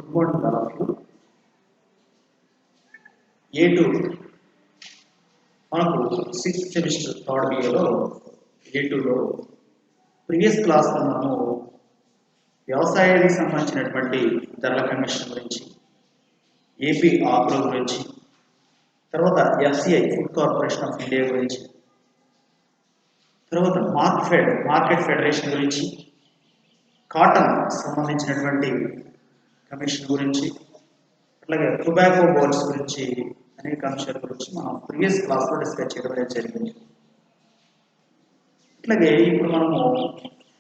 Important కావచ్చు. A2 మనకు 6th semester third ఇయర్లో A2లో ప్రీవియస్ క్లాస్లో మనము వ్యవసాయానికి సంబంధించినటువంటి ధరల కమిషన్ గురించి, ఏపీ ఆగ్రో గురించి, తర్వాత FCI food corporation of India గురించి, తర్వాత మార్కెట్ ఫెడరేషన్ గురించి, కాటన్ సంబంధించినటువంటి కమిషన్ గురించి, అట్లాగే టొబాకో బోర్డ్స్ గురించి అనేక అంశాల గురించి మనం ప్రీవియస్ క్లాస్లో డిస్కస్ చేయడం జరిగింది. అట్లాగే ఇప్పుడు మనము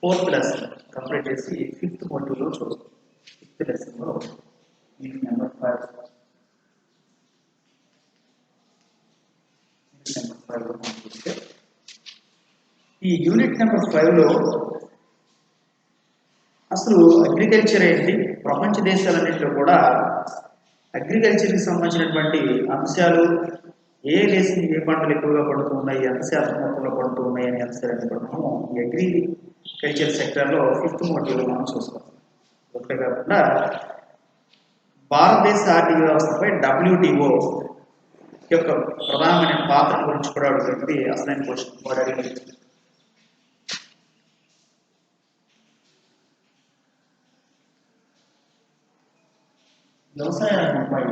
4th లెసన్ కంప్లీట్ చేసి 5th మాడ్యూల్లో చూస్తాం. 5th లెసన్లో యూనిట్ నెంబర్ 5లో మనం చూస్తే ఈ యూనిట్ నెంబర్ 5లో అసలు అగ్రికల్చర్ ఏంటి, ప్రపంచ దేశాలన్నింటిలో కూడా అగ్రికల్చర్కి సంబంధించినటువంటి అంశాలు, ఏ దేశం ఏ పంటలు ఎక్కువగా పడుతూ ఉన్నాయి, ఎంత శాతం మొత్తంలో పడుతూ ఉన్నాయి అనే అంశాలన్నీ కూడా మనము ఈ అగ్రికల్చర్ సెక్టర్లో 5th మాడ్యూల్లో మనం చూస్తాం. ఒకటే కాకుండా భారతదేశ ఆర్థిక వ్యవస్థపై WTO యొక్క ప్రధానమైన పాత్ర గురించి కూడా అడుగుతుంది. అసలైన క్వశ్చన్ కూడా అడిగింది. వ్యవసాయ రంగంపై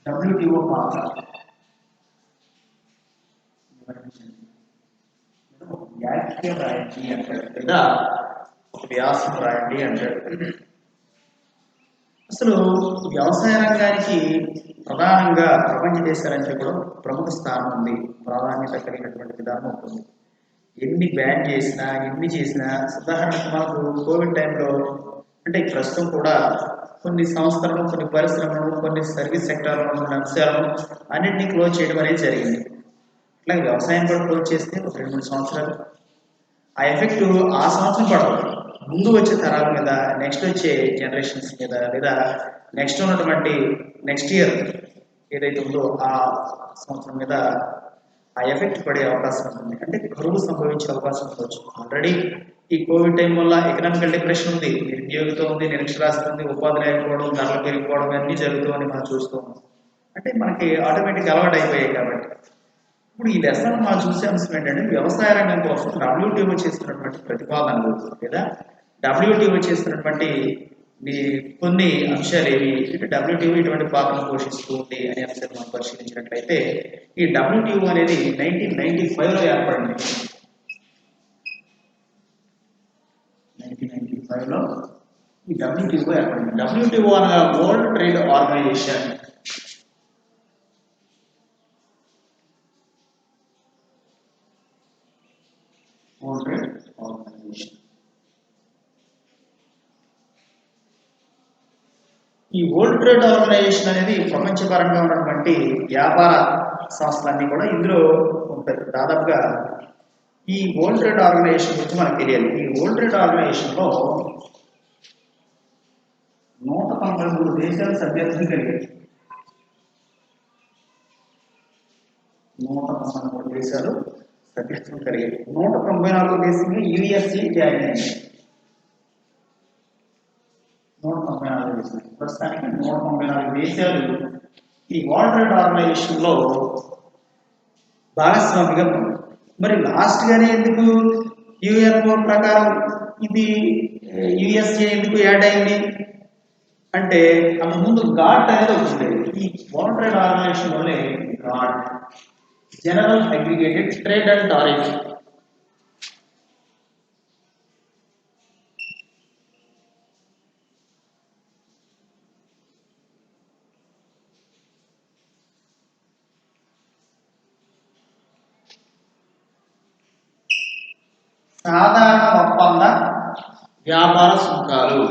WTO పాత్ర వ్యాఖ్య రాయండి అంటాడు, లేదా వ్యాసం రాయండి అంటాడు. అసలు వ్యవసాయ రంగానికి ప్రధానంగా ప్రపంచ దేశాలంటే కూడా ప్రముఖ స్థానం ఉంది, ప్రాధాన్యత కలిగినటువంటి విధానం ఉంటుంది. ఎన్ని బ్యాన్ చేసినా, ఎన్ని చేసినా, ఉదాహరణకు మనకు కోవిడ్ టైంలో అంటే ప్రస్తుతం కూడా కొన్ని సంస్థలను, కొన్ని పరిశ్రమలను, కొన్ని సర్వీస్ సెక్టార్లో ఉన్న అంశాలను అన్నింటినీ క్లోజ్ చేయడం అనేది జరిగింది. అట్లాగే వ్యవసాయం కూడా క్లోజ్ చేస్తే ఒక 2-3 సంవత్సరాలు ఆ ఎఫెక్ట్ ఆ సంవత్సరం పడదు, ముందు వచ్చే తరాల మీద, నెక్స్ట్ వచ్చే జనరేషన్స్ మీద, లేదా నెక్స్ట్ ఇయర్ ఏదైతే ఉందో ఆ సంవత్సరం మీద ఆ ఎఫెక్ట్ పడే అవకాశం ఉంటుంది. అంటే కరువు సంభవించే అవకాశం ఉండవచ్చు. ఆల్రెడీ ఈ కోవిడ్ టైం వల్ల ఎకనామికల్ డిప్రెషన్ ఉంది, నిరుద్యోగితో ఉంది, నిరక్షరాస్యత ఉంది, ఉపాధి లేకపోవడం, ధరలు పెరిగిపోవడం అన్నీ జరుగుతామని మనం చూస్తూ ఉన్నాం. అంటే మనకి ఆటోమేటిక్గా అలవాటు అయిపోయాయి. కాబట్టి ఇప్పుడు ఈ లెసన్ మనం చూసే అంశం ఏంటంటే వ్యవసాయ రంగం కోసం WTO చేస్తున్నటువంటి ప్రతిపాదనలు, లేదా WTO చేస్తున్నటువంటి కొన్ని అంశాలు ఏవి, అంటే WTO ఇటువంటి పాత్రను పోషిస్తూ ఉంది అనే అంశాలు మనం పరిశీలించినట్లయితే ఈ WTO అనేది 1995లో ఏర్పడింది. 1995లో ఈ WTO ఏర్పడింది. WTO అనగా world trade organisation. World trade organisation. ఈ వరల్డ్ ట్రేడ్ ఆర్గనైజేషన్ అనేది ప్రపంచపరంగా ఉన్నటువంటి వ్యాపార సంస్థలన్నీ కూడా ఇందులో ఉంటాయి. దాదాపుగా ఈ వరల్డ్ ట్రేడ్ ఆర్గనైజేషన్ గురించి మనకు తెలియాలి. ఈ వరల్డ్ ట్రేడ్ ఆర్గనైజేషన్లో 193 దేశాలు సభ్యత్వం కలిగాయి. 193 దేశాలు సభ్యత్వం కలిగాయి. 194 దేశంలో USA జాయిన్ అయింది. 194 దేశాలు, ప్రస్తుతానికి 194 దేశాలు ఈ వరల్డ్ ట్రేడ్ ఆర్గనైజేషన్లో భాగస్వామిగా ఉంది. మరి లాస్ట్ గానే ఎందుకు UNO ప్రకారం ఇది USA ఎందుకు యాడ్ అయింది అంటే అంతకుముందు GATT అనేది ఒకటి. ఈ వరల్డ్ ట్రేడ్ ఆర్గనైజేషన్ వల్లే GATT, general aggregated trade and tariff. సాధారణ ఒప్పంద వ్యాపార సుంకాలు.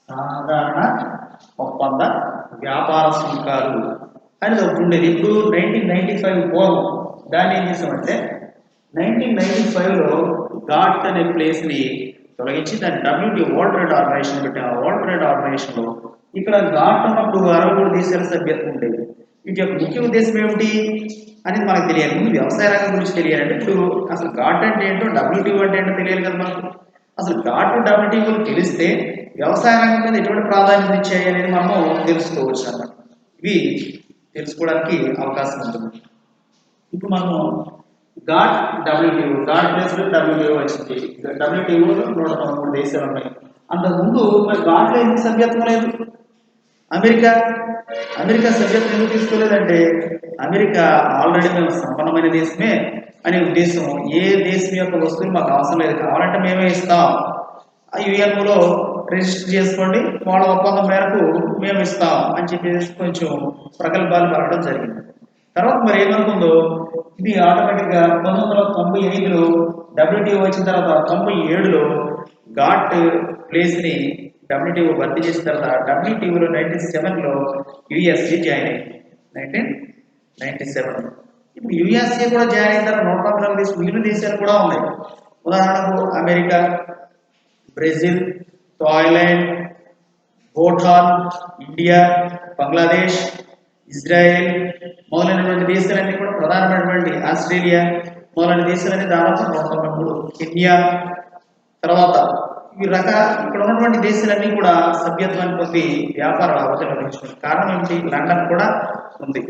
సాధారణ ఒప్పంద వ్యాపార సుంకాలు అనేది ఒకటి ఉండేది. ఇప్పుడు 1995 పూర్వం దాన్ని ఏం చేసామంటే 1995లో GATT అనే ప్లేస్ని తొలగించి దాన్ని WTO వరల్డ్ ట్రేడ్ ఆర్గనైజేషన్ పెట్టాం. ఆ వరల్డ్ ట్రేడ్ ఆర్గనైజేషన్లో ఇక్కడ ఘాట్ ఉన్నప్పుడు 63 దేశాల సభ్యత్వం ఉండేది. వీటి యొక్క ముఖ్య ఉద్దేశం ఏమిటి అనేది మనకు తెలియాలి. ముందు వ్యవసాయ రంగం గురించి తెలియాలంటే ఇప్పుడు అసలు ఘాట్ అంటే ఏంటో, WTO అంటే ఏంటో తెలియాలి కదా మనకు. అసలు ఘాట్ WTO తెలిస్తే వ్యవసాయ రంగం మీద ఎటువంటి ప్రాధాన్యత ఇచ్చాయి అనేది మనము తెలుసుకోవచ్చు అన్నమాట. ఇవి తెలుసుకోవడానికి అవకాశం ఉంటుంది. ఇప్పుడు మనము ఘాట్ ప్లేస్ WTO వచ్చింది. WTO 113 దేశాలు ఉన్నాయి. అంతకుముందు మరి ఘాట్లో ఎందుకు సభ్యత్వం లేదు? అమెరికా సభ్యత్వం ఎందుకు తీసుకోలేదంటే అమెరికా ఆల్రెడీ మేము సంపన్నమైన దేశమే అనే ఉద్దేశం. ఏ దేశం యొక్క వస్తువులు మాకు అవసరం లేదు, కావాలంటే మేమే ఇస్తాం, యుఎన్ఓలో రిజిస్టర్ చేసుకోండి, వాళ్ళ ఒప్పందం మేరకు మేము ఇస్తాం అని చెప్పేసి కొంచెం ప్రగల్భాలు పలకడం జరిగింది. తర్వాత మరి ఏమనుకుందో ఇది ఆటోమేటిక్గా 1998లో WTO వచ్చిన తర్వాత 97లో ఘాట్ ప్లేస్ని WTO భర్తీ చేసిన తర్వాత WTOలో 97లో యుఎస్ఏ జాయిన్ అయింది. 1997. ఇప్పుడు యుఎస్ఏ కూడా జాయిన్ అయిన తర్వాత 114 దేశాలు మిగిలిన దేశాలు కూడా ఉన్నాయి. ఉదాహరణకు America, Brazil, Thailand, Bhutan, India, Bangladesh, Israel మొదలైనటువంటి దేశాలన్నీ కూడా ప్రధానమైనటువంటి ఆస్ట్రేలియా మొదలైన దేశాలన్నీ దాదాపు 193, కెన్యా, తర్వాత ఇక్కడ ఉన్నటువంటి దేశాలన్నీ కూడా సభ్యత్వాన్ని పొంది వ్యాపార లావాదేవీలు నిర్వహించుకున్నారు. కారణం ఏమిటి? లండన్ కూడా ఉంది,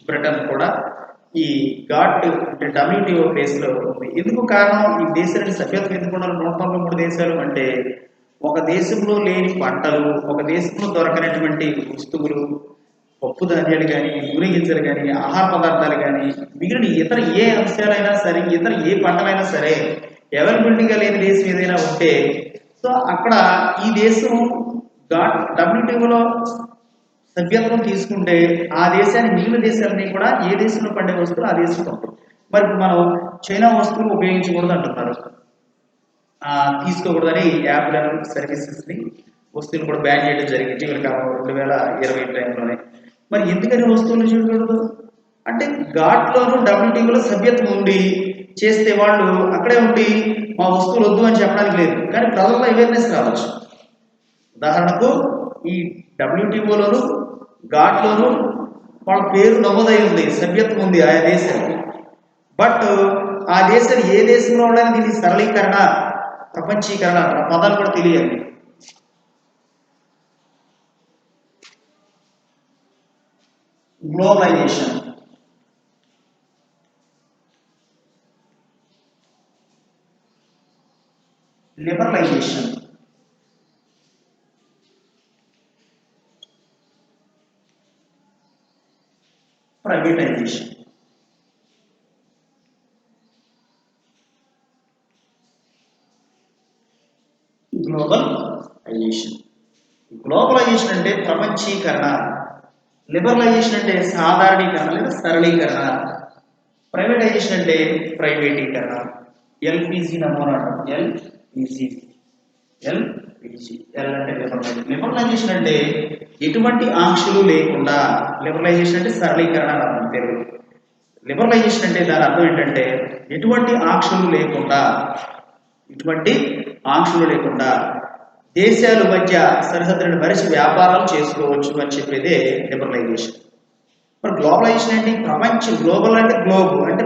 బ్రిటన్ కూడా ఈ ఘాట్ అంటే WTO ప్లేస్లో ఉంది. ఎందుకు కారణం? ఈ దేశానికి సభ్యత్వం ఎందుకు ఉండాలి 193 దేశాలు అంటే, ఒక దేశంలో లేని పంటలు, ఒక దేశంలో దొరకనటువంటి వస్తువులు, పప్పు ధాన్యాలు కానీ, నూనె గింజలు కానీ, ఆహార పదార్థాలు కానీ, మిగిలిన ఇతర ఏ అంశాలైనా సరే, ఇతర ఏ పంటలైనా సరే అవైలబిలిటీగా లేని దేశం ఏదైనా ఉంటే సో అక్కడ ఈ దేశం WTOలో సభ్యత్వం తీసుకుంటే ఆ దేశాన్ని మిగిలిన దేశాలన్నీ కూడా ఏ దేశంలో పండే వస్తువులు ఆ దేశంలో ఉంటాయి. మరి మనం చైనా వస్తువులు ఉపయోగించకూడదు అంటున్నారు, తీసుకోకూడదని యాప్ల సర్వీసెస్ని వస్తువులు కూడా బ్యాన్ చేయడం జరిగింది 2020 టైంలోనే. మరి ఎందుకని వస్తువులు చేయకూడదు అంటే ఘాట్లోనూ WTOలో సభ్యత్వం ఉండి చేస్తే వాళ్ళు అక్కడే ఉండి మా వస్తువులు వద్దు అని చెప్పడానికి లేదు, కానీ ప్రజల్లో అవేర్నెస్ రావచ్చు. ఉదాహరణకు ఈ WTOలోను ఘాట్లోను వాళ్ళ పేరు నమోదై ఉంది, సభ్యత్వం ఉంది ఆయా దేశానికి. బట్ ఆ దేశాలు ఏ దేశంలో ఉండడానికి దీనికి సరళీకరణ, ప్రపంచీకరణ పదాలు కూడా తెలియాలి. Globalisation, liberalisation, privatisation. గ్లోబలైజేషన్ అంటే ప్రపంచీకరణ, లిబరలైజేషన్ అంటే సాధారణీకరణ లేదా సరళీకరణ, ప్రైవేటైజేషన్ అంటే ప్రైవేటీకరణ. ఎల్పిజి నమూనా అంటాం, ఎల్పిజి. ఎల్ అంటే లిబరలైజేషన్ అంటే ఎటువంటి ఆంక్షలు లేకుండా, లిబరలైజేషన్ అంటే సరళీకరణ అర్థం తెలుగు. లిబరలైజేషన్ అంటే దాని అర్థం ఏంటంటే ఎటువంటి ఆంక్షలు లేకుండా దేశాల మధ్య సరిహద్దులను మరిచి వ్యాపారాలు చేసుకోవచ్చు అని చెప్పేదే లిబరలైజేషన్. మరి గ్లోబలైజేషన్ ఏంటి? గ్లోబల్ అంటే గ్లోబ్ అంటే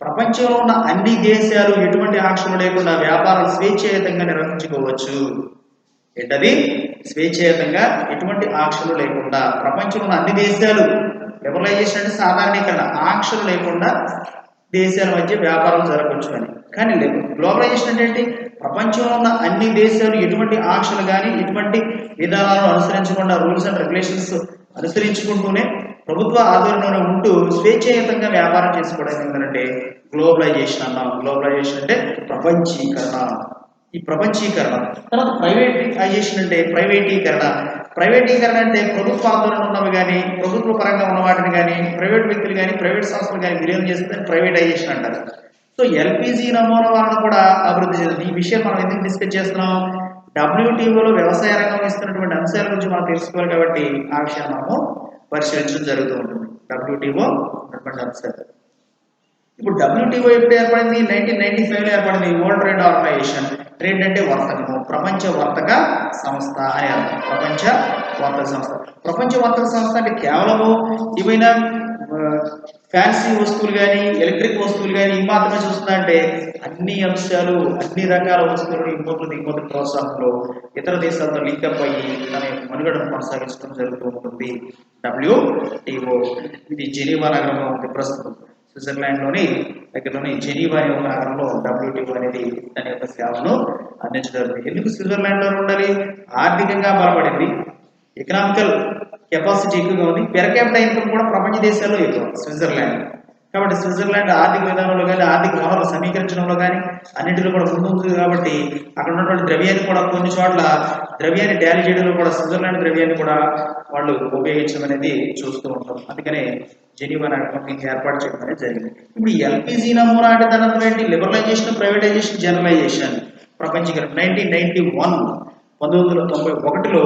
ప్రపంచంలో ఉన్న అన్ని దేశాలు ఎటువంటి ఆంక్షలు లేకుండా వ్యాపారాలు స్వేచ్ఛాయుతంగా నిర్వహించుకోవచ్చు. ఏంటది? స్వేచ్ఛాయుతంగా ఎటువంటి ఆంక్షలు లేకుండా ప్రపంచంలో ఉన్న అన్ని దేశాలు, లిబరలైజేషన్ అంటే సాధారణీకరణ, ఆంక్షలు లేకుండా దేశాల మధ్య వ్యాపారం జరగవచ్చు అని. కానీ గ్లోబలైజేషన్ అంటే ఏంటి? ప్రపంచంలో ఉన్న అన్ని దేశాలు ఎటువంటి ఆంక్షలు కానీ ఎటువంటి విధానాలను అనుసరించకుండా, రూల్స్ అండ్ రెగ్యులేషన్స్ అనుసరించుకుంటూనే ప్రభుత్వ ఆధ్వర్యంలోనే ఉంటూ స్వేచ్ఛాయుతంగా వ్యాపారం చేసుకోవడం ఏంటంటే గ్లోబలైజేషన్ అన్నాం. గ్లోబలైజేషన్ అంటే ప్రపంచీకరణ. ఈ ప్రపంచీకరణ తర్వాత ప్రైవేటైజేషన్ అంటే ప్రైవేటీకరణ అంటే ప్రభుత్వ ఆధ్వర్యంలో ఉన్నవి కానీ, ప్రభుత్వ పరంగా ఉన్న వాటిని కానీ, ప్రైవేట్ వ్యక్తులు కానీ, ప్రైవేట్ సంస్థలు కానీ విలీనం చేస్తే ప్రైవేటైజేషన్ అంటారు. సో ఎల్పిజి నమూనా వలన కూడా అభివృద్ధి చెందింది. ఈ విషయం మనం ఎందుకు డిస్కస్ చేస్తున్నాం? WTOలో వ్యవసాయ రంగం ఇస్తున్నటువంటి అంశాల గురించి మనం తెలుసుకోవాలి కాబట్టి ఆ విషయాన్ని మనము పరిశీలించడం జరుగుతూ ఉంటుంది. WTO ఉన్నటువంటి అంశాలు. ఇప్పుడు WTO ఎప్పుడు ఏర్పడింది? 1995లో ఏర్పడింది. World trade organisation. ట్రేడ్ అంటే వర్తకము, ప్రపంచ వర్తక సంస్థ అని అర్థం. ప్రపంచ వర్తక సంస్థ. ప్రపంచ వర్తక సంస్థ అంటే కేవలము ఏమైనా ఫ్యాన్సీ వస్తువులు కానీ ఎలక్ట్రిక్ వస్తువులు కానీ ఇవి మాత్రమే చూస్తుందంటే అన్ని అంశాలు అన్ని రకాల వస్తువులు ఇంపోర్ట్లు దిగుమతి ప్రోత్సాహంలో ఇతర దేశాలతో లింకప్ అయ్యి తన యొక్క మనుగడను కొనసాగించడం జరుగుతూ ఉంటుంది. WTO ఇది జెనీవా నగరంలో ఉంది ప్రస్తుతం. స్విట్జర్లాండ్లోని దగ్గరలోని జెనీవా అనే ఒక నగరంలో WTO అనేది తన యొక్క సేవను అందించగలరు. ఎందుకు స్విట్జర్లాండ్లో ఉండాలి? ఆర్థికంగా బలపడింది, ఎకనామికల్ కెపాసిటీ ఎక్కువగా ఉంది, పెర్ క్యాపిటల్ ఇన్కమ్ కూడా ప్రపంచ దేశాల్లో ఎక్కువ స్విట్జర్లాండ్. కాబట్టి స్విట్జర్లాండ్ ఆర్థిక విధానంలో కానీ ఆర్థిక వనరులు సమీకరించడంలో కానీ అన్నింటిలో కూడా ముందుంది. కాబట్టి అక్కడ ఉన్నటువంటి ద్రవ్యాన్ని కూడా కొన్ని చోట్ల ద్రవ్యాన్ని టాలీ చేయడంలో కూడా స్విట్జర్లాండ్ ద్రవ్యాన్ని కూడా వాళ్ళు ఉపయోగించడం అనేది చూస్తూ ఉంటాం. అందుకనే జెనీవా నగరం దీన్ని ఏర్పాటు చేయడం అనేది జరిగింది. ఇప్పుడు ఎల్పిజి నమూనా అంటే దాని అర్థం ఏంటి? Liberalisation, privatisation, generalisation. ప్రపంచీకరణ 1991లో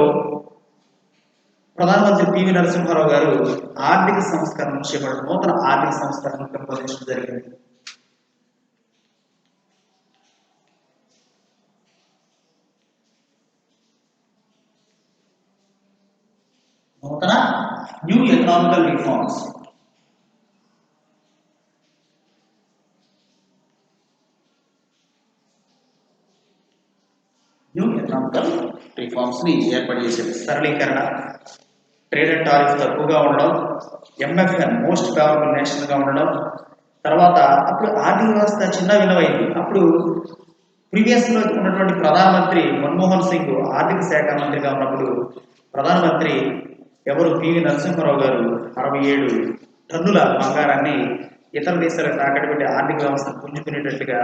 ప్రధానమంత్రి పివి నరసింహారావు గారు ఆర్థిక సంస్కరణ చేపట్టడం, నూతన ఆర్థిక సంస్కరణ ప్రకటించడం జరిగింది. నూతన new economical reforms. New economical reforms ని ఏర్పాటు చేసేది. సరళీకరణ, ట్రేడ్ అండ్ టారిఫ్ తక్కువగా ఉండడం, MFN మోస్ట్ ఫేవరబుల్ నేషన్ గా ఉండడం. తర్వాత అప్పుడు ఆర్థిక వ్యవస్థ చిన్న విలువైంది. అప్పుడు ప్రీవియస్ లో ఉన్నటువంటి ప్రధానమంత్రి మన్మోహన్ సింగ్ ఆర్థిక శాఖ మంత్రిగా ఉన్నప్పుడు ప్రధానమంత్రి ఎవరు? పివి నరసింహారావు గారు 67 టన్నుల బంగారాన్ని ఇతర దేశాలకు తాకట్టు పెట్టి ఆర్థిక వ్యవస్థను పుంజుకునేటట్లుగా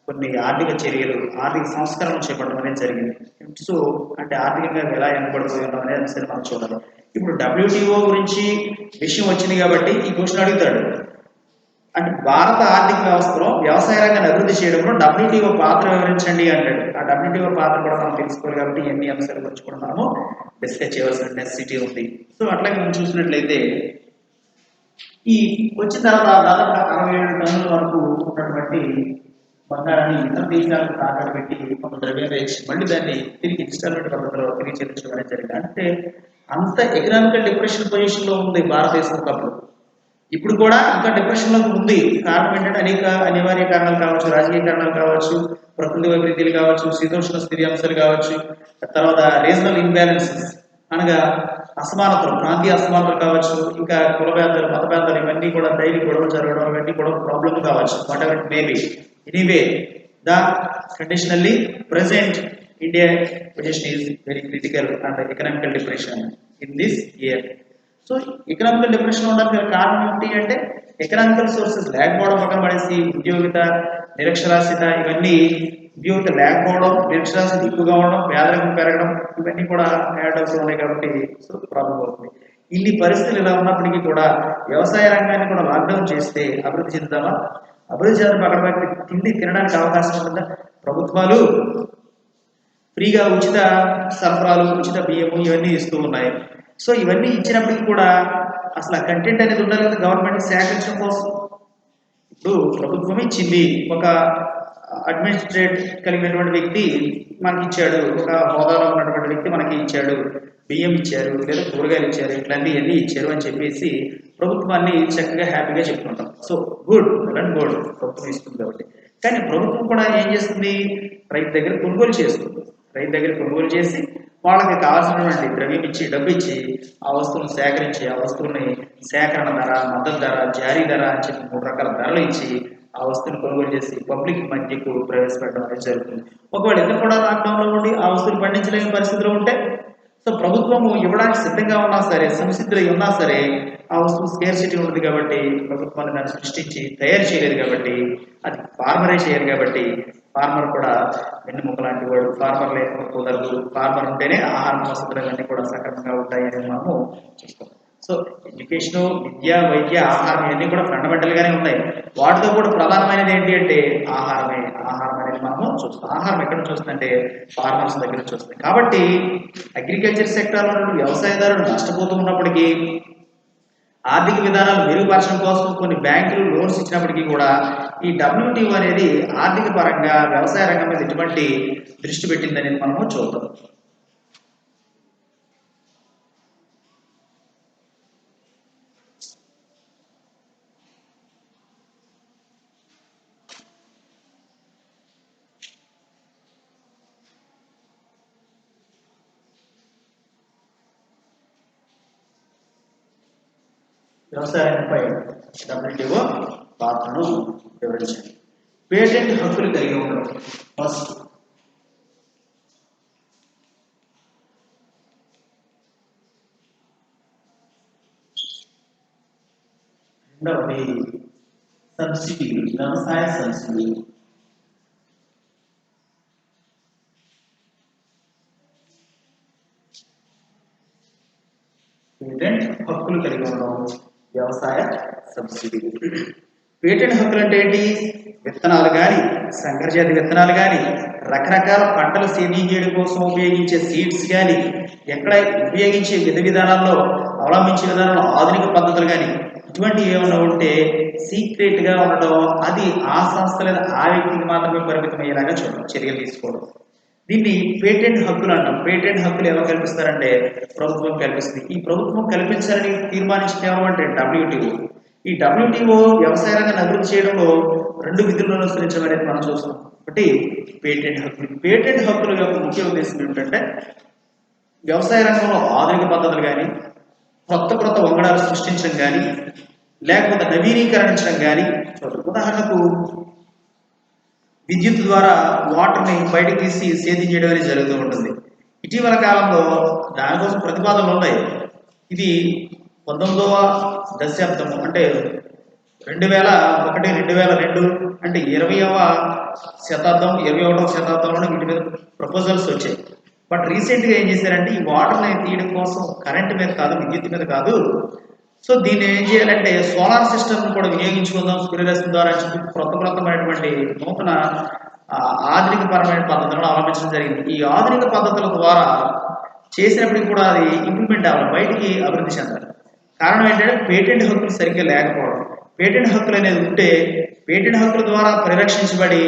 కొన్ని ఆర్థిక చర్యలు, ఆర్థిక సంస్కరణలు చేపట్టడం అనేది జరిగింది. సో అంటే ఆర్థికంగా ఎలా వెనకబడిపోయి ఉన్నాం అనే అంశాన్ని మనం చూడాలి. ఇప్పుడు WTO గురించి విషయం వచ్చింది కాబట్టి ఈ క్వశ్చన్ అడుగుతాడు. అంటే భారత ఆర్థిక వ్యవస్థలో వ్యవసాయ రంగాన్ని అభివృద్ధి చేయడంలో WTO పాత్ర వివరించండి అంటాడు. ఆ WTO పాత్ర కూడా మనం తెలుసుకోవాలి కాబట్టి ఎన్ని అంశాల గురించి కూడా మనము డిస్కస్ చేయవలసిన నెసెసిటీ ఉంది. సో అట్లాగే మనం చూసినట్లయితే ఈ వచ్చిన తర్వాత దాదాపు 67 టన్నుల వరకు ఉన్నటువంటి బంగారాన్ని ఇతర దేశాలకు తాకట్టు పెట్టి కొంత ద్రవ్యం వేసి మళ్ళీ దాన్ని తిరిగి ఇన్స్టాల్మెంట్ పద్ధతిలో తిరిగి చెల్లించడం అనేది జరిగింది. అంటే అంత ఎకనామికల్ డిప్రెషన్ పొజిషన్ లో ఉంది భారతదేశం ఒకప్పుడు. ఇప్పుడు కూడా ఇంకా డిప్రెషన్ లో ఉంది. కారణం ఏంటంటే అనేక అనివార్య కారణాలు కావచ్చు, రాజకీయ కారణాలు కావచ్చు, ప్రకృతి వైపరీత్యాలు కావచ్చు, శీతోష్ణ స్థితి అంశాలు కావచ్చు, తర్వాత రీజనల్ ఇంబ్యాలెన్సెస్ అనగా అసమానతలు, ప్రాంతీయ అసమానతలు కావచ్చు, ఇంకా కుల భేదాలు, మత భేదాలు, ఇవన్నీ కూడా డైలీ గొడవలు జరగడం, ఇవన్నీ కూడా ప్రాబ్లమ్ కావచ్చు. What ever it may be. Anyway the conditionally present India position is very critical and economical depression in this year. So economical depression ఉండడానికి కారణం ఏంటి అంటే ఎకనామికల్ సోర్సెస్ లేకపోవడం, పక్కన పడేసి ఉద్యోగిత, నిరక్షరాస్యత, ఇవన్నీ ఉద్యోగిత లేకపోవడం, నిరక్షరాస్యత ఎక్కువగా ఉండడం, పేదరికం పెరగడం, ఇవన్నీ కూడా యాడ్ అవుతూ ఉన్నాయి. కాబట్టి సో ప్రాబ్లం అవుతుంది. ఇన్ని పరిస్థితులు ఇలా ఉన్నప్పటికీ కూడా వ్యవసాయ రంగాన్ని కూడా లాక్డౌన్ చేస్తే అభివృద్ధి చెందుతామా? అభివృద్ధి చెందిన పక్కన తిండి తినడానికి అవకాశం ఉంటుందా? ప్రభుత్వాలు ఫ్రీగా ఉచిత సరఫరాలు, ఉచిత బియ్యము ఇవన్నీ ఇస్తూ ఉన్నాయి. సో ఇవన్నీ ఇచ్చినప్పటికీ కూడా అసలు ఆ కంటెంట్ అనేది ఉండాలి కదా గవర్నమెంట్ సేకరించడం కోసం. ఇప్పుడు ప్రభుత్వం ఇచ్చింది, ఒక అడ్మినిస్ట్రేట్ కలిగినటువంటి వ్యక్తి మనకి ఇచ్చాడు, ఒక హోదాలో ఉన్నటువంటి వ్యక్తి మనకి ఇచ్చాడు, బియ్యం ఇచ్చారు, లేదా కూరగాయలు ఇచ్చారు, ఇట్లాంటివన్నీ ఇచ్చారు అని చెప్పేసి ప్రభుత్వాన్ని చక్కగా హ్యాపీగా చెప్పుకుంటాం. So good, well and good, ప్రభుత్వం ఇస్తుంది కాబట్టి. కానీ ప్రభుత్వం కూడా ఏం చేస్తుంది? రైతు దగ్గర కొనుగోలు చేస్తుంది. రైతు దగ్గర కొనుగోలు చేసి వాళ్ళకి కావాల్సినటువంటి ద్రవ్యం ఇచ్చి, డబ్బు ఇచ్చి ఆ వస్తువులను సేకరించి, ఆ వస్తువుని సేకరణ ధర, మద్దతు ధర, జారీ ధర అని చెప్పి 3 రకాల ధరలు ఇచ్చి ఆ వస్తువుని కొనుగోలు చేసి పబ్లిక్ మధ్యకు ప్రవేశపెట్టడం అనేది జరుగుతుంది. ఒకవేళ ఇద్దరు కూడా లాక్డౌన్ లో ఉండి ఆ వస్తువులు పండించలేని పరిస్థితిలో ఉంటే, సో ప్రభుత్వము ఇవ్వడానికి సిద్ధంగా ఉన్నా సరే, సంసిద్ధులై ఉన్నా సరే, ఆ వస్తువు స్కేర్సిటీ ఉంటుంది కాబట్టి ప్రభుత్వాన్ని దాన్ని సృష్టించి తయారు చేయలేదు కాబట్టి, అది ఫార్మరే చేయరు కాబట్టి ఫార్మర్ కూడా వెన్నుముక లాంటి వాడు. ఫార్మర్ లేకపోతే కుదరదు. ఫార్మర్ ఉంటేనే ఆహారం వసతులు అన్నీ కూడా సక్రమంగా ఉంటాయి అని మనము చూస్తాం. సో ఎడ్యుకేషన్, విద్య, వైద్య, ఆహారం ఇవన్నీ కూడా ఫండమెంటల్ గానే ఉన్నాయి. వాటితో కూడా ప్రధానమైనది ఏంటి అంటే ఆహారమే. ఆహారం అనేది మనము చూస్తాం. ఆహారం ఎక్కడ నుంచి వస్తుందంటే ఫార్మర్స్ దగ్గర నుంచి వస్తుంది. కాబట్టి అగ్రికల్చర్ సెక్టార్లో వ్యవసాయదారులు నష్టపోతూ ఉన్నప్పటికీ, ఆర్థిక విధానాలు మెరుగుపరచడం కోసం కొన్ని బ్యాంకులు లోన్స్ ఇచ్చినప్పటికీ కూడా ఈ WTO అనేది ఆర్థిక పరంగా వ్యవసాయ రంగం మీద ఎటువంటి దృష్టి పెట్టిందనేది మనము చూద్దాం. వ్యవసాయ రంగంపై డబ్ల్యూటీఓ పాత్రను వివరించండి. పేటెంట్ హక్కులు కలిగి ఉండడం ఫస్ట్. రెండవది సబ్సిడీ, వ్యవసాయ సబ్సిడీ. పేటెంట్ హక్కులు కలిగి ఉండడం, వ్యవసాయ సబ్సిడీ. పేటెంట్ హక్కులు అంటే ఏంటి? విత్తనాలు కానీ, సంకరజాతి విత్తనాలు కానీ, రకరకాల పంటలు సేద్యం చేయడం కోసం ఉపయోగించే సీడ్స్ కానీ, ఎక్కడ ఉపయోగించే విధానాల్లో అవలంబించే విధానంలో ఆధునిక పద్ధతులు కానీ, ఇటువంటి ఏమైనా ఉంటే సీక్రెట్ గా ఉండడం, అది ఆ సంస్థ లేదా ఆ వ్యక్తికి మాత్రమే పరిమితం అయ్యేలాగా చర్యలు తీసుకోవడం. దీన్ని పేటెంట్ హక్కులు అంటాం. పేటెంట్ హక్కులు ఎవరు కల్పిస్తారంటే ప్రభుత్వం కల్పిస్తుంది. ఈ ప్రభుత్వం కల్పించాలని తీర్మానించింది ఎవరు అంటే డబ్ల్యూటీఓ. ఈ డబ్ల్యూటీఓ వ్యవసాయ రంగాన్ని అభివృద్ధి చేయడంలో 2 విధులను అనుసరించడం అనేది మనం చూస్తాం. ఒకటి పేటెంట్ హక్కులు. పేటెంట్ హక్కుల యొక్క ముఖ్య ఉద్దేశం ఏమిటంటే వ్యవసాయ రంగంలో ఆధునిక పద్ధతులు కానీ, కొత్త వంగడాలు సృష్టించడం కానీ, లేకపోతే నవీకరించడం కానీ. ఉదాహరణకు విద్యుత్ ద్వారా వాటర్ని బయటకు తీసి సేద్యం చేయడం అనేది జరుగుతూ ఉంటుంది. ఇటీవల కాలంలో దానికోసం ప్రతిపాదనలు ఉన్నాయి. ఇది 19వ దశాబ్దము అంటే 2001, 2002 అంటే 20వ శతాబ్దం, 21వ శతాబ్దంలో వీటి మీద ప్రపోజల్స్ వచ్చాయి. బట్ రీసెంట్గా ఏం చేశారంటే ఈ వాటర్ని తీయడం కోసం కరెంట్ మీద కాదు, విద్యుత్ మీద కాదు, సో దీన్ని ఏం చేయాలంటే సోలార్ సిస్టమ్ కూడా వినియోగించుకుందాం సూర్యరశ్మి ద్వారా అని చెప్పి కొత్తమైనటువంటి నూతన ఆధునిక పరమైన పద్ధతులను అవలంబించడం జరిగింది. ఈ ఆధునిక పద్ధతుల ద్వారా చేసినప్పటికీ కూడా అది ఇంప్లిమెంట్ అవ్వాలి, బయటికి అభివృద్ధి చెందాలి. కారణం ఏంటంటే పేటెంట్ హక్కులు సరిగ్గా లేకపోవడం. పేటెంట్ హక్కులు అనేది ఉంటే పేటెంట్ హక్కుల ద్వారా పరిరక్షించబడి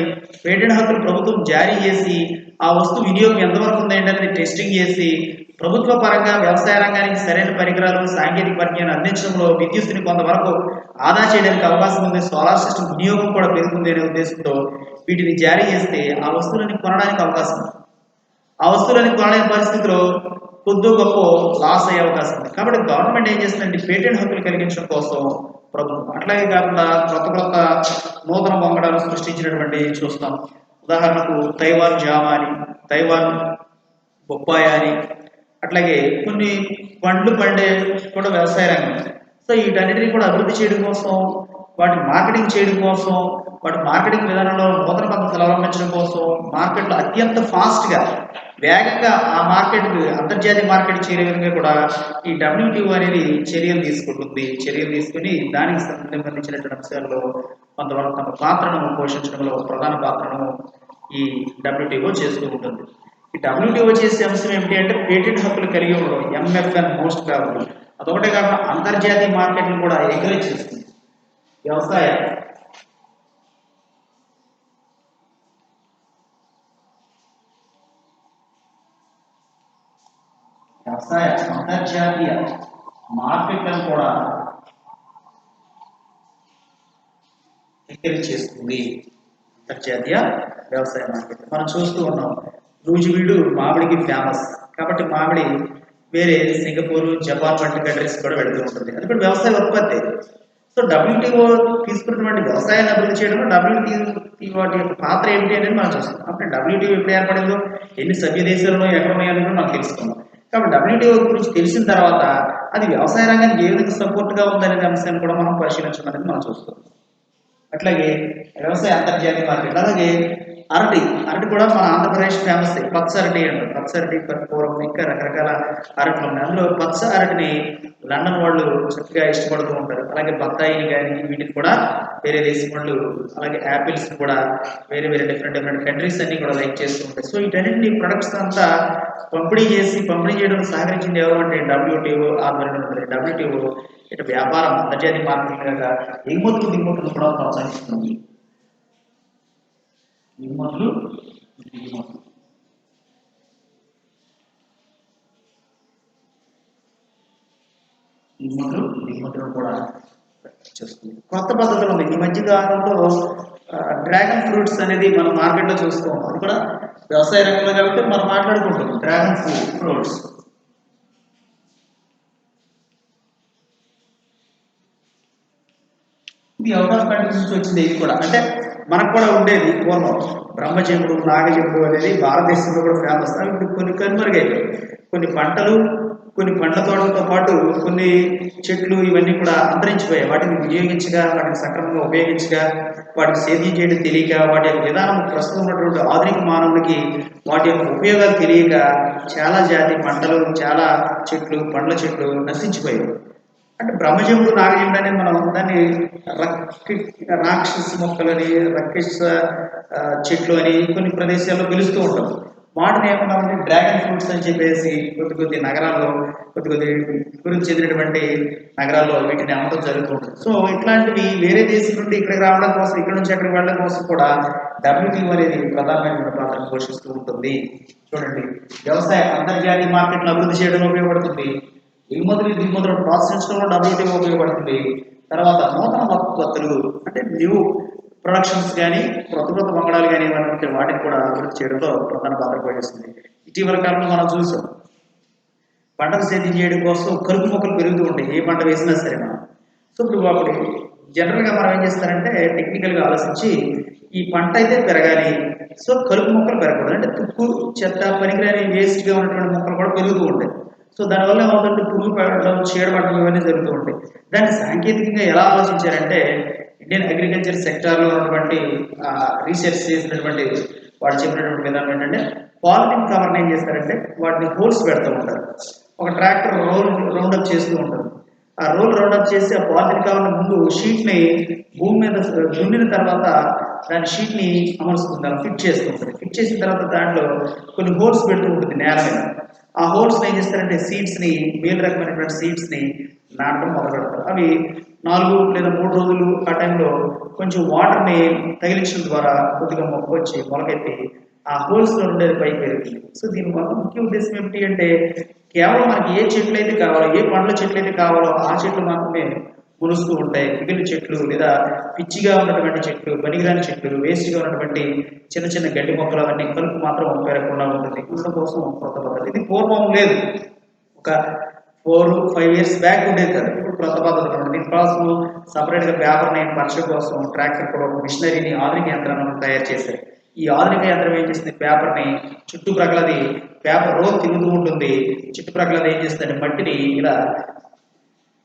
పేటెంట్ హక్కులు ప్రభుత్వం జారీ చేసి ఆ వస్తువు వినియోగం ఎంతవరకు ఉందంటే టెస్టింగ్ చేసి ప్రభుత్వ పరంగా వ్యవసాయ రంగానికి సరైన పరికరాలు, సాంకేతిక పరిజ్ఞానం అందించడంలో విద్యుత్తుని కొంతవరకు ఆదా చేయడానికి అవకాశం ఉంది. సోలార్ సిస్టమ్ వినియోగం కూడా పెరుగుతుంది అనే ఉద్దేశంతో వీటిని జారీ చేస్తే ఆ వస్తువులని కొనడానికి అవకాశం ఉంది. ఆ వస్తువులని కొనలేని పరిస్థితిలో కొద్ది గొప్ప లాస్ అయ్యే అవకాశం ఉంది. కాబట్టి గవర్నమెంట్ ఏం చేస్తుందంటే పేటెంట్ హక్కులు కలిగించడం కోసం ప్రభుత్వం, అట్లాగే కాకుండా కొత్త నూతన వంగడాలు సృష్టించినటువంటి చూస్తాం. ఉదాహరణకు తైవాన్ జామా అని, తైవాన్ బొప్పాయి అని, అట్లాగే కొన్ని పండ్లు పండే కూడా వ్యవసాయ రంగం. సో వీటన్నిటిని కూడా అభివృద్ధి చేయడం కోసం, వాటిని మార్కెటింగ్ చేయడం కోసం, వాటి మార్కెటింగ్ విధానంలో నూతన పద్ధతులు అవలంబించడం కోసం మార్కెట్లో అత్యంత ఫాస్ట్గా వేగంగా ఆ మార్కెట్కి అంతర్జాతీయ మార్కెట్ చేరే విధంగా కూడా ఈ డబ్ల్యూటీఓ అనేది చర్యలు తీసుకుంటుంది. చర్యలు తీసుకుని దానికి సంబంధించినటువంటి అంశాల్లో కొంతవరకు తమ పాత్రను పోషించడంలో ప్రధాన పాత్రను ఈ డబ్ల్యూటీఓ చేస్తూ ఉంటుంది. ఈ డబ్ల్యూటీఓ చేసే అంశం ఏమిటి అంటే పేటెంట్ హక్కులు కలిగి ఉండడం, ఎంఎఫ్ఎన్ మోస్ట్ కాబట్టి. అదొకటే కాకుండా అంతర్జాతీయ మార్కెట్ను కూడా ఎంకరేజ్ చేస్తుంది. వ్యవసాయ అంతర్జాతీయ మార్కెట్లను కూడా ఎంకరేజ్ చేస్తుంది. అంతర్జాతీయ వ్యవసాయ మార్కెట్ మనం చూస్తూ ఉన్నాం. నూజివీడు మామిడికి ఫేమస్ కాబట్టి మామిడి వేరే సింగపూర్, జపాన్ వంటి కంట్రీస్ కూడా వెళుతూ ఉంటుంది. అది కూడా వ్యవసాయ ఉత్పత్తి. సో డబ్ల్యూటీఓ తీసుకున్నటువంటి వ్యవసాయాన్ని అభివృద్ధి చేయడంలో డబ్ల్యూటీఓ వాటి యొక్క పాత్ర ఏమిటి అనేది మనం చూస్తాం. అప్పుడు డబ్ల్యూటీఓ ఎప్పుడు ఏర్పడిందో, ఎన్ని సభ్య దేశాల్లో ఎక్కడ ఉన్నాయని కూడా మనం తెలుసుకున్నాం. కాబట్టి డబ్ల్యూటీఓ గురించి తెలిసిన తర్వాత అది వ్యవసాయ రంగానికి ఏ విధంగా సపోర్ట్గా ఉందనే అంశాన్ని కూడా మనం పరిశీలించడం అనేది మనం చూస్తాం. అట్లాగే వ్యవసాయ అంతర్జాతీయ మార్కెట్. అలాగే అరటి కూడా మన ఆంధ్రప్రదేశ్ ఫేమస్. పచ్చ అరటి అంటారు. పచ్చ అరటి, కర్పూరం, ఇంకా రకరకాల అరట్లు ఉన్నాయి. అందులో పచ్చ అరటిని లండన్ వాళ్ళు చక్కగా ఇష్టపడుతూ ఉంటారు. అలాగే బత్తాయిని కానీ వీటిని కూడా వేరే దేశం వాళ్ళు, అలాగే యాపిల్స్ కూడా వేరే డిఫరెంట్ కంట్రీస్ అన్ని కూడా లైక్ చేస్తూ ఉంటాయి. సో వీటన్నింటినీ ప్రొడక్ట్స్ అంతా పంపిణీ చేయడం సహకరించింది ఎవరు అంటే డబ్ల్యూటీఓ ఆధ్వర్యంలో ఉంటుంది. డబ్ల్యూటీఓ ఇటు వ్యాపారం అంతర్జాతీయ మార్కెట్ మీద దిగుమతులు కూడా ప్రోత్సహిస్తుంది. దిగుమతులు కూడా చేస్తుంది. కొత్త పద్ధతులు ఉంది. ఈ మధ్య కాలంలో డ్రాగన్ ఫ్రూట్స్ అనేది మనం మార్కెట్లో చూస్తాం. అది కూడా వ్యవసాయ రంగంలో కాబట్టి మనం మాట్లాడుకుంటాం. డ్రాగన్ ఫ్రూట్స్ ఇది అవుట్ ఆఫ్ కంట్రీస్ నుంచి వచ్చింది. ఇది కూడా అంటే మనకు కూడా ఉండేది పూర్వం బ్రహ్మజముడు, నాగజముడు అనేది భారతదేశంలో కూడా ఫేమస్. అవి ఇప్పుడు కొన్ని కనుమరుగైపోయాయి. కొన్ని పంటలు, కొన్ని పండ్ల తోటలతో పాటు కొన్ని చెట్లు ఇవన్నీ కూడా అంతరించిపోయాయి. వాటిని వినియోగించగా, వాటిని సక్రమంగా ఉపయోగించగా, వాటిని సేద్యం చేయడం తెలియక, వాటి యొక్క విధానం ప్రస్తుతం ఉన్నటువంటి ఆధునిక మానవుడికి వాటి యొక్క ఉపయోగాలు తెలియక చాలా జాతి పంటలు, చాలా చెట్లు, పండ్ల చెట్లు నశించిపోయాయి. అంటే బ్రహ్మజముడు, నాగజముడు అనేది మనం దాన్ని రక్కి రాక్షస మొక్కలని, రక్షస చెట్లు అని కొన్ని ప్రదేశాల్లో పిలుస్తూ ఉంటాం. వాటిని ఏమన్నామంటే డ్రాగన్ ఫ్రూట్స్ అని చెప్పేసి కొద్ది కొద్ది నగరాల్లో, కొద్ది కొద్ది అభివృద్ధి చెందినటువంటి నగరాల్లో వీటిని అమ్మడం జరుగుతూ ఉంటుంది. సో ఇట్లాంటివి వేరే దేశం నుండి ఇక్కడికి రావడం కోసం, ఇక్కడ నుంచి అక్కడికి వెళ్ళడం కోసం కూడా WTO అనేది ప్రధానమైన పాత్రను పోషిస్తూ ఉంటుంది. చూడండి, వ్యవసాయ అంతర్జాతీయ మార్కెట్ను అభివృద్ధి చేయడంలో ఉపయోగపడుతుంది. ఎగుమతులు దిగుమతులను ప్రోత్సహించడంలో WTO ఉపయోగపడుతుంది. తర్వాత నూతన ఉత్పత్తులు అంటే న్యూ ప్రొడక్షన్స్ కానీ, కొత్త వంగడాలు కానీ ఏమైనా ఉంటే వాటిని కూడా అభివృద్ధి చేయడంలో ప్రధాన పాత్ర పోషిస్తుంది. ఇటీవల కాలంలో మనం చూసాం, పంటలు సేద్యం చేయడం కోసం కలుపు మొక్కలు పెరుగుతూ ఉంటాయి ఏ పంట వేసినా సరే మనం. సో ఇప్పుడు అప్పుడు జనరల్గా మనం ఏం చేస్తారంటే టెక్నికల్గా ఆలోచించి ఈ పంట అయితే పెరగాలి, సో కలుపు మొక్కలు పెరగకూడదు. అంటే తుక్కు, చెత్త, పనికిరాని వేస్ట్గా ఉన్నటువంటి మొక్కలు కూడా పెరుగుతూ ఉంటాయి. సో దానివల్ల ఏమవుతుంటే పురుగు పడడం, చీడపడడం ఇవన్నీ జరుగుతూ ఉంటాయి. దాన్ని సాంకేతికంగా ఎలా ఆలోచించారంటే ఇండియన్ అగ్రికల్చర్ సెక్టార్లో ఉన్నటువంటి రీసెర్చ్ చేసినటువంటి వాళ్ళు చెప్పినటువంటి విధానం ఏంటంటే పాలిథిన్ కవర్ని ఏం చేస్తారంటే వాటిని హోల్స్ పెడుతూ ఉంటారు. ఒక ట్రాక్టర్ రౌండప్ చేస్తూ ఉంటారు. ఆ రౌండప్ చేసి ఆ పాలిథిన్ కవర్ని ముందు షీట్ని భూమి మీద దున్నిన తర్వాత దాని షీట్ని అమరుస్తుంది, అలా ఫిట్ చేస్తూ ఉంటుంది. ఫిట్ చేసిన తర్వాత దాంట్లో కొన్ని హోల్స్ పెడుతూ ఉంటుంది నేల మీద. ఆ హోల్స్ని ఏం చేస్తారంటే సీడ్స్ని, మేలు రకమైనటువంటి సీడ్స్ని నాటడం మొదలు పెడతారు. అవి 4 లేదా 3 రోజులు ఆ టైంలో కొంచెం వాటర్ని తగిలించడం ద్వారా కొద్దిగా మొక్క వచ్చి మొలకెత్తి ఆ హోల్స్లో ఉండేది పైకి పెరుగుతుంది. సో దీని వల్ల ముఖ్య ఉద్దేశం ఏమిటి అంటే కేవలం మనకి ఏ చెట్లు అయితే కావాలో, ఏ పండ్ల చెట్లు అయితే కావాలో ఆ చెట్లు మాత్రమే ములుస్తూ ఉంటాయి. మిగిలిన చెట్లు లేదా పిచ్చిగా ఉన్నటువంటి చెట్లు, పనికిరాని చెట్లు, వేస్ట్గా ఉన్నటువంటి చిన్న చిన్న గడ్డి మొక్కలు అవన్నీ కలుపు మాత్రం పెరగకుండా ఉంటుంది. ఉండడం కోసం కొత్త పద్ధతి. ఇది పూర్వం లేదు, ఒక 4-5 ఇయర్స్ బ్యాక్ ఉండేది కదా. ఇప్పుడు కొత్త పద్ధతులు ఉంటుంది. దీనికోసం సపరేట్గా పేపర్ని పరచడం కోసం ట్రాక్టర్ కూడా ఒక మిషనరీని, ఆధునిక యంత్రాలను తయారు చేశారు. ఈ ఆధునిక యంత్రం ఏం చేస్తుంది, పేపర్ని చుట్టుప్రక్కలది పేపర్ రోజు తిరుగుతూ ఉంటుంది. చుట్టుప్రక్కలది ఏం చేస్తుంది, మట్టిని ఇలా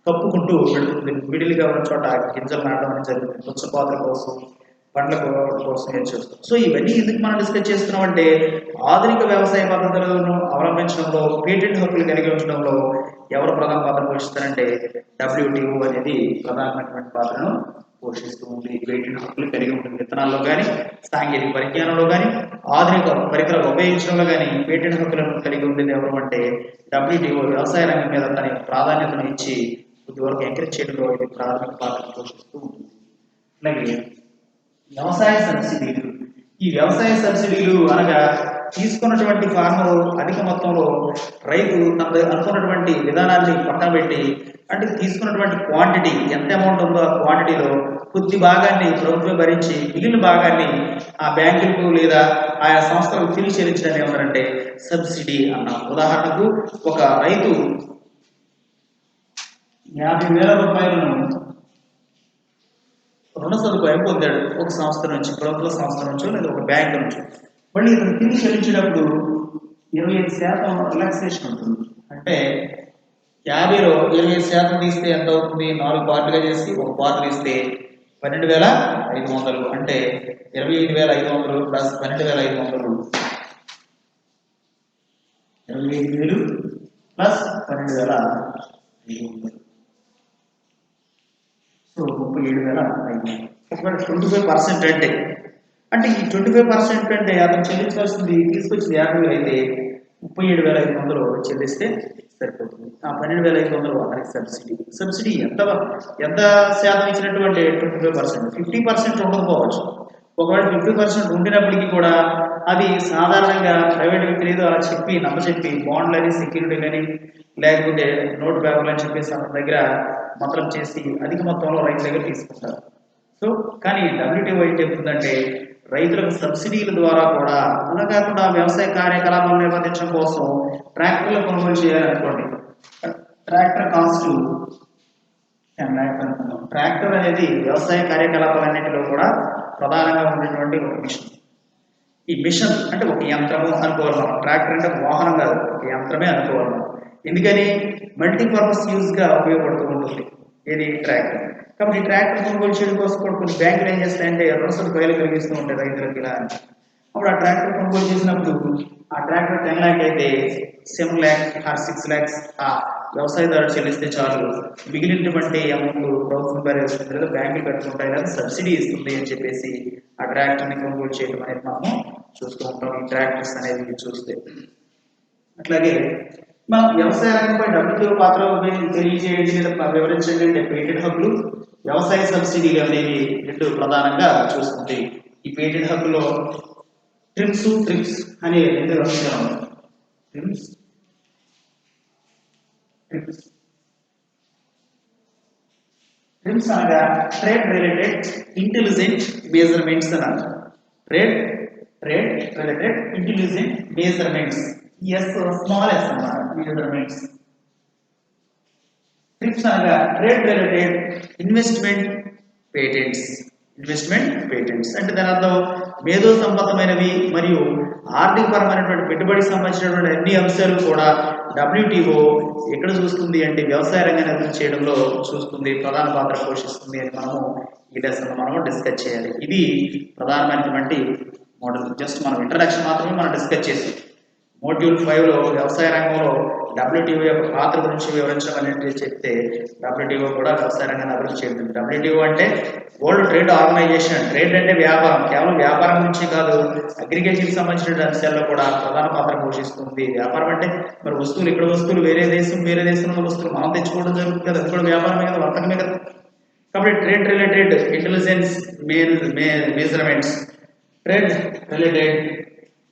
కప్పుకుంటూ పెడుతుంది. మిడిల్గా ఉన్న చోట గింజలు నాటడం అనేది జరుగుతుంది. పుచ్చపాత్ర కోసం, పండ్ల కోసం ఏం చేస్తాం. సో ఇవన్నీ ఎందుకు మనం డిస్కస్ చేస్తున్నాం అంటే ఆధునిక వ్యవసాయ పద్ధతులను అవలంబించడంలో, పేటెంట్ హక్కులు కలిగి ఉంచడంలో ఎవరు ప్రధాన పాత్ర పోషిస్తారంటే WTO అనేది ప్రధానమైనటువంటి పాత్రను పోషిస్తూ ఉంది. పేటెంట్ హక్కులు కలిగి ఉంటుంది. విత్తనాల్లో కానీ, సాంకేతిక పరిజ్ఞానంలో కానీ, ఆధునిక పరికరాలు ఉపయోగించడంలో కానీ పేటెంట్ హక్కులను కలిగి ఉండేది ఎవరు అంటే WTO వ్యవసాయ రంగం మీద తన ప్రాధాన్యతను ఇచ్చి కొద్దివరకు ఎంకరేజ్ చేయడంలో ఇది ప్రాథమిక పాత్ర పోషిస్తూ ఉంటుంది. అలాగే వ్యవసాయ సబ్సిడీలు. ఈ వ్యవసాయ సబ్సిడీలు అనగా తీసుకున్నటువంటి ఫార్మర్ అధిక మొత్తంలో రైతు తన అనుకున్నటువంటి విధానాన్ని పక్కన పెట్టి, అంటే తీసుకున్నటువంటి క్వాంటిటీ ఎంత అమౌంట్ ఉందో ఆ క్వాంటిటీలో కొద్ది భాగాన్ని ప్రభుత్వం భరించి మిగిలిన భాగాన్ని ఆ బ్యాంకులకు లేదా ఆయా సంస్థలకు తిరిగి చెల్లించడం ఏమన్నారంటే సబ్సిడీ అన్నాం. ఉదాహరణకు ఒక రైతు 50,000 రూపాయలను రుణ సదుపాయం పొందాడు ఒక సంస్థ నుంచి, ప్రభుత్వ సంస్థ నుంచో లేదా ఒక బ్యాంక్ నుంచి. మళ్ళీ ఇతను తిరిగి చెల్లించేటప్పుడు 25% రిలాక్సేషన్ ఉంటుంది. అంటే 50లో 25% తీస్తే ఎంత అవుతుంది, 4 పార్ట్లుగా చేసి ఒక పార్ట్ ఇస్తే 12,500, అంటే 25,500 ప్లస్ 12,500, 25,000 ప్లస్ 12,500, సో 37,500. 25% అంటే ఈ 25% అంటే అతను చెల్లించవలసింది తీసుకొచ్చింది 50,000 అయితే 37,500 చెల్లిస్తే సరిపోతుంది. ఆ 12,500 అతనికి సబ్సిడీ ఎంత శాతం ఇచ్చినటువంటి 25%. 50% ఉండకపోవచ్చు. ఒకవేళ 50% ఉండినప్పటికీ కూడా అది సాధారణంగా ప్రైవేట్ వ్యక్తులు ఏదో అలా చెప్పి నమ్మచెప్పి బాండ్లని, సెక్యూరిటీలని, లేకపోతే నోట్ పేపర్లు అని చెప్పేసి అతని దగ్గర మొత్తం చేసి అధిక మొత్తంలో రైతు దగ్గర తీసుకుంటారు. సో కానీ WTO ఏం చెప్తుందంటే రైతులకు సబ్సిడీల ద్వారా కూడా, అలా కాకుండా వ్యవసాయ కార్యకలాపాలు నిర్వహించడం కోసం ట్రాక్టర్లు కొనుగోలు చేయాలనుకోండి, ట్రాక్టర్ కాస్ట్ 10 lakhs అనుకుందాం. ట్రాక్టర్ అనేది వ్యవసాయ కార్యకలాపాలన్నింటిలో కూడా ప్రధానంగా ఉండేటువంటి ఒక మిషన్. ఈ మిషన్ అంటే ఒక యంత్రము అనుకోవాలి మనం. ట్రాక్టర్ అంటే ఒక వాహనం కాదు, ఒక యంత్రమే అనుకోవాలి మనం. ఎందుకని మల్టీపర్పస్ యూజ్ గా ఉపయోగపడుతూ ఉంటుంది ఇది ట్రాక్టర్. కాబట్టి ఈ ట్రాక్టర్ కొనుగోలు చేయడం కోసం కూడా కొన్ని బ్యాంకులు ఏం చేస్తాయంటే రుణ సదుపాయాలు కలిగిస్తూ ఉంటాయి రైతులకు ఇలా అని. అప్పుడు ఆ ట్రాక్టర్ కొనుగోలు చేసినప్పుడు ఆ ట్రాక్టర్ 10 lakhs అయితే 7 lakhs ఆర్ 6 lakhs ఆ వ్యవసాయదారుడు చెల్లిస్తే చాలు, మిగిలినటువంటి అమౌంట్ ప్రభుత్వం భరిస్తుంది లేదా బ్యాంకులు పెట్టుకుంటాయి లేదా సబ్సిడీ ఇస్తుంది అని చెప్పేసి ఆ ట్రాక్టర్ ని కొనుగోలు చేయడం అనేది మనము చూస్తూ ఉంటాం ఈ ట్రాక్టర్స్ అనేది చూస్తే. అట్లాగే మనం వ్యవసాయ రంగంపై WTO పాత్ర తెలియజేయండి లేదా వివరించండి అంటే పేటెంట్ హక్కులు, వ్యవసాయ సబ్సిడీలు అనేవి రెండు ప్రధానంగా చూస్తుంది. ఈ పేటెంట్ హక్కులో ట్రిప్స్ అనే రెండు అంశాలు. ట్రిప్స్ అనగా ట్రేడ్ రిలేటెడ్ ఇంటెలిజెంట్ మెజర్మెంట్స్ అని అంటారు. Trade related intelligent measurements, small yes అన్నమాట మెజర్మెంట్స్. ట్రిప్స్ అనగా ట్రేడ్ రిలేటెడ్ ఇన్వెస్ట్మెంట్ పేటెంట్స్ అంటే దాని అర్థం మేధో సంబంధమైనవి మరియు ఆర్థిక పరమైనటువంటి పెట్టుబడికి సంబంధించినటువంటి అన్ని అంశాలు కూడా WTO ఎక్కడ చూస్తుంది అంటే వ్యవసాయ రంగాన్ని అభివృద్ధి చేయడంలో చూస్తుంది, ప్రధాన పాత్ర పోషిస్తుంది అని మనము ఈ లెసన్ మనము డిస్కస్ చేయాలి. ఇది ప్రధానమైనటువంటి మోడల్. జస్ట్ మనం ఇంట్రడక్షన్ మాత్రమే మనం డిస్కస్ చేసాం. మోడ్యూల్ 5 లో వ్యవసాయ రంగంలో WTO యొక్క పాత్ర గురించి వివరించడం అనేది చెప్తే WTO కూడా వ్యవసాయ రంగాన్ని అభివృద్ధి చేస్తుంది. WTO అంటే వరల్డ్ ట్రేడ్ ఆర్గనైజేషన్. ట్రేడ్ అంటే వ్యాపారం, కేవలం వ్యాపారం గురించి కాదు, అగ్రికల్చర్కి సంబంధించిన అంశాల్లో కూడా ప్రధాన పాత్ర పోషిస్తుంది. వ్యాపారం అంటే మరి వస్తువులు, ఇక్కడ వస్తువులు వేరే దేశంలో వస్తువులు మనం తెచ్చుకోవడం జరుగుతుంది కదా, అది కూడా వ్యాపారమే కదా, వర్తకమే కదా. కాబట్టి trade related intelligence measurements, trade related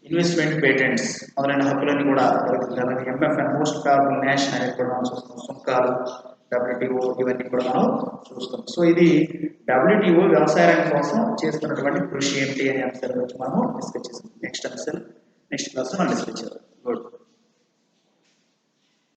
investment patents మొదలైన హక్కులన్నీ కూడా దొరుకుతుంది. MFN మోస్ట్ పవర్ఫుల్ నేషన్ అనేది కూడా మనం చూస్తాం. సుంకాలు, WTO ఇవన్నీ కూడా మనం చూస్తాం. సో ఇది WTO వ్యవసాయ రంగం కోసం చేస్తున్నటువంటి కృషి ఏమిటి అనే అంశాల గురించి మనం డిస్కస్ చేస్తాం. నెక్స్ట్ క్లాస్ మనం డిస్కస్ చేద్దాం.